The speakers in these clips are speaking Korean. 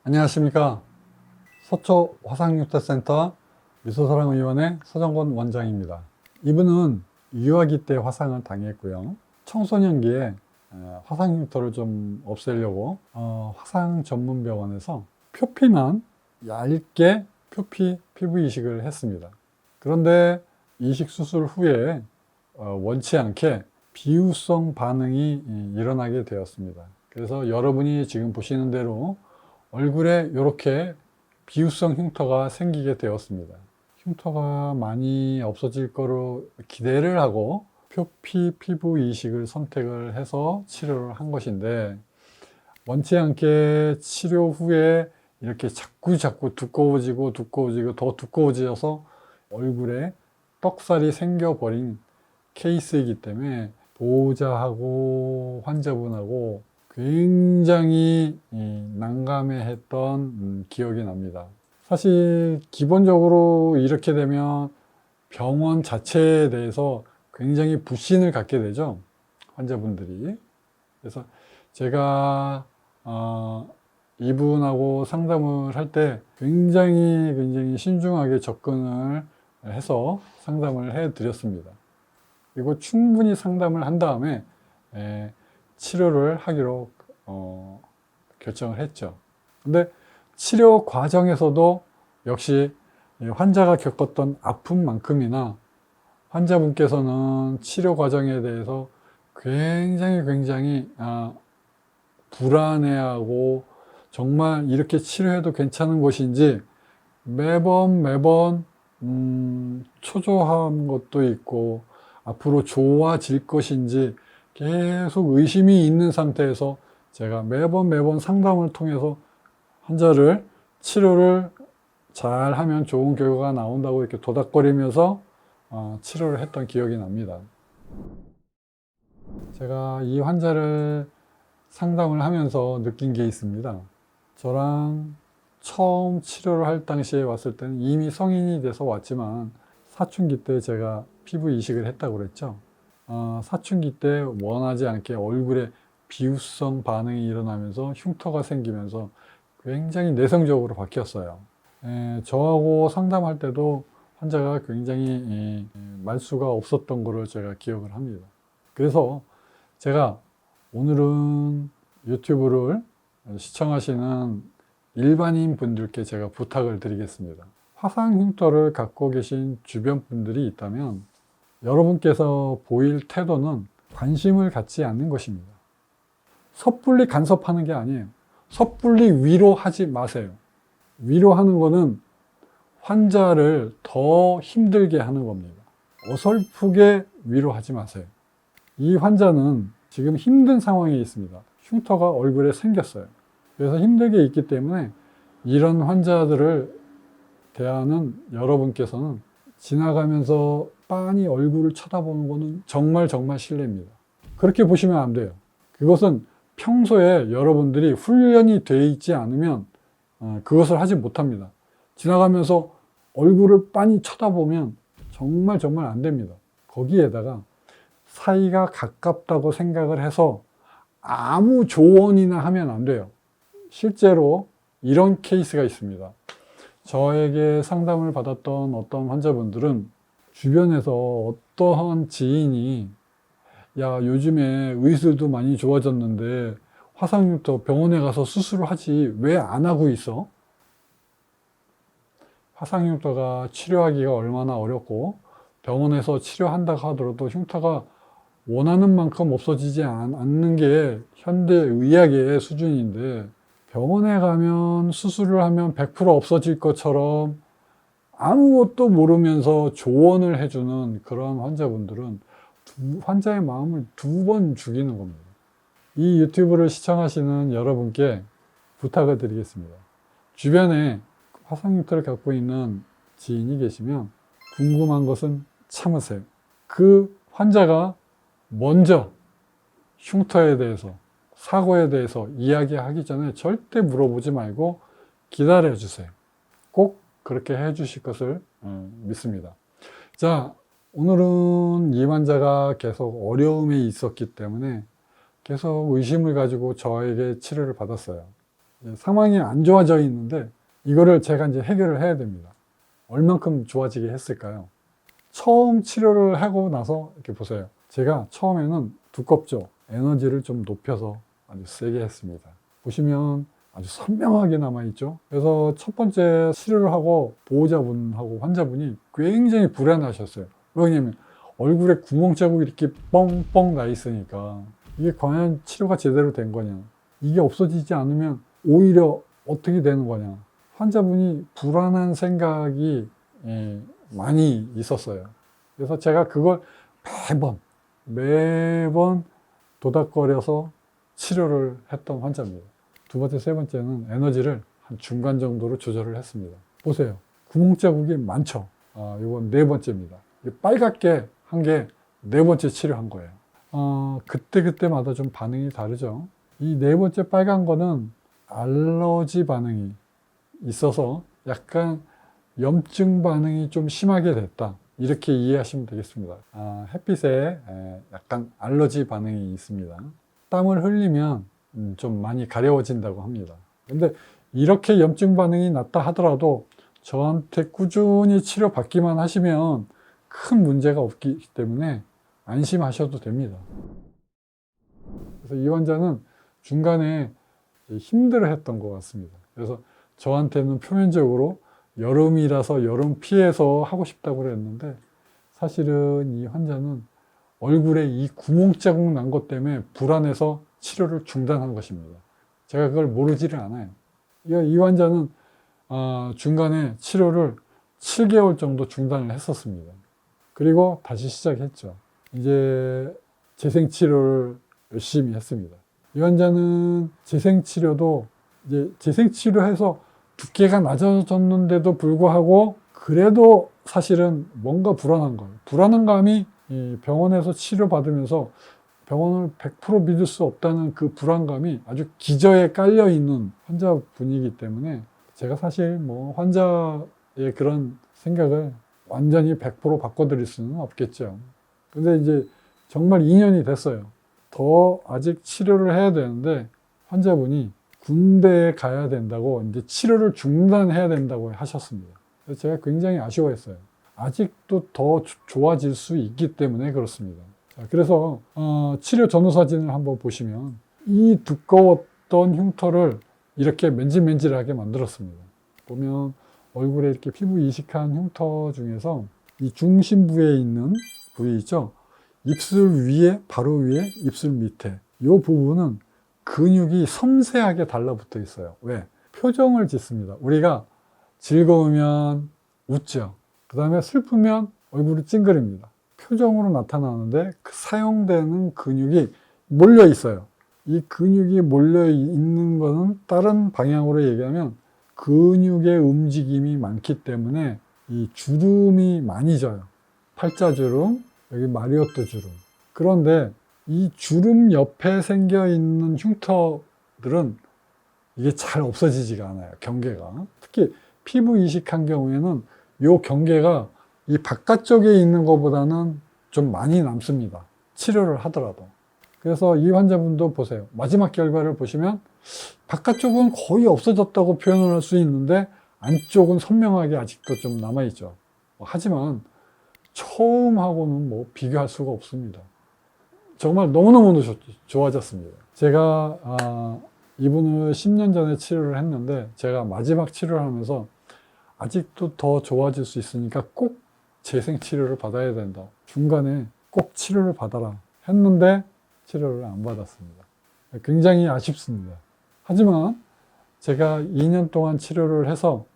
안녕하십니까. 서초 화상육퇴센터 미소사랑의원의 서정권 원장입니다. 이분은 유아기 때 화상을 당했고요. 청소년기에 화상흉터를 좀 없애려고 화상 전문 병원에서 표피만 얇게 표피 피부 이식을 했습니다. 그런데 이식 수술 후에 원치 않게 비유성 반응이 일어나게 되었습니다. 그래서 여러분이 지금 보시는 대로 얼굴에 이렇게 비유성 흉터가 생기게 되었습니다. 흉터가 많이 없어질 거로 기대를 하고 표피 피부 이식을 선택을 해서 치료를 한 것인데, 원치 않게 치료 후에 이렇게 자꾸 두꺼워지고 더 두꺼워져서 얼굴에 떡살이 생겨버린 케이스이기 때문에 보호자하고 환자분하고 굉장히 난감해했던 기억이 납니다. 사실 기본적으로 이렇게 되면 병원 자체에 대해서 굉장히 불신을 갖게 되죠, 환자분들이. 그래서 제가 이분하고 상담을 할 때 굉장히 신중하게 접근을 해서 상담을 해 드렸습니다. 그리고 충분히 상담을 한 다음에 치료를 하기로 결정을 했죠. 근데 치료 과정에서도 역시 환자가 겪었던 아픔만큼이나 환자분께서는 치료 과정에 대해서 굉장히 불안해하고, 정말 이렇게 치료해도 괜찮은 것인지 매번 초조한 것도 있고, 앞으로 좋아질 것인지 계속 의심이 있는 상태에서 제가 매번 상담을 통해서 환자를 치료를 잘 하면 좋은 결과가 나온다고 이렇게 도닥거리면서 치료를 했던 기억이 납니다. 제가 이 환자를 상담을 하면서 느낀 게 있습니다. 저랑 처음 치료를 할 당시에 왔을 때는 이미 성인이 돼서 왔지만, 사춘기 때 제가 피부 이식을 했다고 그랬죠. 사춘기 때 원하지 않게 얼굴에 비유성 반응이 일어나면서 흉터가 생기면서 굉장히 내성적으로 바뀌었어요. 저하고 상담할 때도 환자가 굉장히 말수가 없었던 것을 제가 기억을 합니다. 그래서 제가 오늘은 유튜브를 시청하시는 일반인 분들께 제가 부탁을 드리겠습니다. 화상 흉터를 갖고 계신 주변 분들이 있다면 여러분께서 보일 태도는 관심을 갖지 않는 것입니다. 섣불리 간섭하는 게 아니에요. 섣불리 위로하지 마세요. 위로하는 거는 환자를 더 힘들게 하는 겁니다. 어설프게 위로하지 마세요. 이 환자는 지금 힘든 상황에 있습니다. 흉터가 얼굴에 생겼어요. 그래서 힘들게 있기 때문에 이런 환자들을 대하는 여러분께서는 지나가면서 빤히 얼굴을 쳐다보는 것은 정말 실례입니다. 그렇게 보시면 안 돼요. 그것은 평소에 여러분들이 훈련이 되어 있지 않으면 그것을 하지 못합니다. 지나가면서 얼굴을 빤히 쳐다보면 정말 안 됩니다. 거기에다가 사이가 가깝다고 생각을 해서 아무 조언이나 하면 안 돼요. 실제로 이런 케이스가 있습니다. 저에게 상담을 받았던 어떤 환자분들은 주변에서 어떠한 지인이 야, 요즘에 의술도 많이 좋아졌는데 화상흉터 병원에 가서 수술을 하지 왜 안 하고 있어? 화상흉터가 치료하기가 얼마나 어렵고, 병원에서 치료한다고 하더라도 흉터가 원하는 만큼 없어지지 않는 게 현대의학의 수준인데, 병원에 가면 수술을 하면 100% 없어질 것처럼 아무것도 모르면서 조언을 해주는 그런 환자분들은 환자의 마음을 2번 죽이는 겁니다. 이 유튜브를 시청하시는 여러분께 부탁을 드리겠습니다. 주변에 화상흉터를 갖고 있는 지인이 계시면 궁금한 것은 참으세요. 그 환자가 먼저 흉터에 대해서, 사고에 대해서 이야기하기 전에 절대 물어보지 말고 기다려 주세요. 꼭 그렇게 해 주실 것을 믿습니다. 자, 오늘은 이 환자가 계속 어려움에 있었기 때문에 계속 의심을 가지고 저에게 치료를 받았어요. 상황이 안 좋아져 있는데 이거를 제가 이제 해결을 해야 됩니다. 얼만큼 좋아지게 했을까요? 처음 치료를 하고 나서 이렇게 보세요. 제가 처음에는 두껍죠. 에너지를 좀 높여서 아주 세게 했습니다. 보시면 아주 선명하게 남아있죠. 그래서 첫 번째 치료를 하고 보호자분하고 환자분이 굉장히 불안하셨어요. 왜냐면 얼굴에 구멍 자국이 이렇게 뻥뻥 나 있으니까 이게 과연 치료가 제대로 된 거냐, 이게 없어지지 않으면 오히려 어떻게 되는 거냐, 환자분이 불안한 생각이 많이 있었어요. 그래서 제가 그걸 매번 도닥거려서 치료를 했던 환자입니다. 두 번째, 세 번째는 에너지를 한 중간 정도로 조절을 했습니다. 보세요. 구멍 자국이 많죠. 이건 네 번째입니다. 빨갛게 한 게 네 번째 치료한 거예요. 그때마다 좀 반응이 다르죠. 이 네 번째 빨간 거는 알러지 반응이 있어서 약간 염증 반응이 좀 심하게 됐다, 이렇게 이해하시면 되겠습니다. 햇빛에 약간 알러지 반응이 있습니다. 땀을 흘리면 좀 많이 가려워진다고 합니다. 근데 이렇게 염증 반응이 났다 하더라도 저한테 꾸준히 치료받기만 하시면 큰 문제가 없기 때문에 안심하셔도 됩니다. 그래서 이 환자는 중간에 힘들어 했던 것 같습니다. 그래서 저한테는 표면적으로 여름이라서 여름 피해서 하고 싶다고 그랬는데, 사실은 이 환자는 얼굴에 이 구멍 자국 난 것 때문에 불안해서 치료를 중단한 것입니다. 제가 그걸 모르지를 않아요. 이 환자는 중간에 치료를 7개월 정도 중단을 했었습니다. 그리고 다시 시작했죠. 이제 재생치료를 열심히 했습니다. 이 환자는 재생치료도 이제 재생치료해서 두께가 낮아졌는데도 불구하고 그래도 사실은 뭔가 불안한 거예요. 불안한 감이 병원에서 치료받으면서 병원을 100% 믿을 수 없다는 그 불안감이 아주 기저에 깔려 있는 환자분이기 때문에 제가 사실 뭐 환자의 그런 생각을 완전히 100% 바꿔드릴 수는 없겠죠. 근데 이제 정말 2년이 됐어요. 더 아직 치료를 해야 되는데 환자분이 군대에 가야 된다고 이제 치료를 중단해야 된다고 하셨습니다. 그래서 제가 굉장히 아쉬워했어요. 아직도 더 좋아질 수 있기 때문에 그렇습니다. 자, 그래서 치료 전후 사진을 한번 보시면 이 두꺼웠던 흉터를 이렇게 맨질맨질하게 만들었습니다. 보면 얼굴에 이렇게 피부 이식한 흉터 중에서 이 중심부에 있는 부위 있죠? 입술 위에, 바로 위에, 입술 밑에 이 부분은 근육이 섬세하게 달라붙어 있어요. 왜? 표정을 짓습니다. 우리가 즐거우면 웃죠. 그 다음에 슬프면 얼굴이 찡그립니다. 표정으로 나타나는데 그 사용되는 근육이 몰려 있어요. 이 근육이 몰려 있는 거는 다른 방향으로 얘기하면 근육의 움직임이 많기 때문에 이 주름이 많이 져요. 팔자주름, 여기 마리오트 주름. 그런데 이 주름 옆에 생겨 있는 흉터들은 이게 잘 없어지지가 않아요. 경계가. 특히 피부 이식한 경우에는 이 경계가 이 바깥쪽에 있는 것보다는 좀 많이 남습니다. 치료를 하더라도. 그래서 이 환자분도 보세요. 마지막 결과를 보시면 바깥쪽은 거의 없어졌다고 표현을 할 수 있는데 안쪽은 선명하게 아직도 좀 남아있죠. 하지만 처음하고는 뭐 비교할 수가 없습니다. 정말 너무너무 좋아졌습니다. 제가 이분을 10년 전에 치료를 했는데 제가 마지막 치료를 하면서 아직도 더 좋아질 수 있으니까 꼭 재생치료를 받아야 된다. 중간에 꼭 치료를 받아라 했는데 치료를 안 받았습니다. 굉장히 아쉽습니다. 하지만 제가 2년 동안 치료를 해서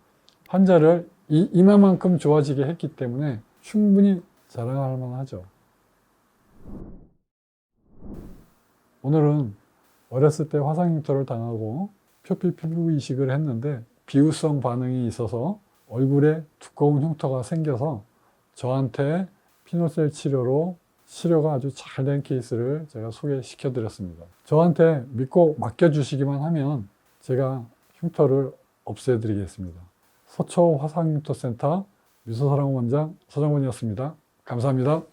환자를 이만큼 좋아지게 했기 때문에 충분히 자랑할 만하죠. 오늘은 어렸을 때 화상흉터를 당하고 표피 피부 이식을 했는데 비후성 반응이 있어서 얼굴에 두꺼운 흉터가 생겨서 저한테 피노셀 치료로 치료가 아주 잘 된 케이스를 제가 소개시켜 드렸습니다. 저한테 믿고 맡겨주시기만 하면 제가 흉터를 없애 드리겠습니다. 서초 화상흉터센터 유서사랑 원장 서정원이었습니다. 감사합니다.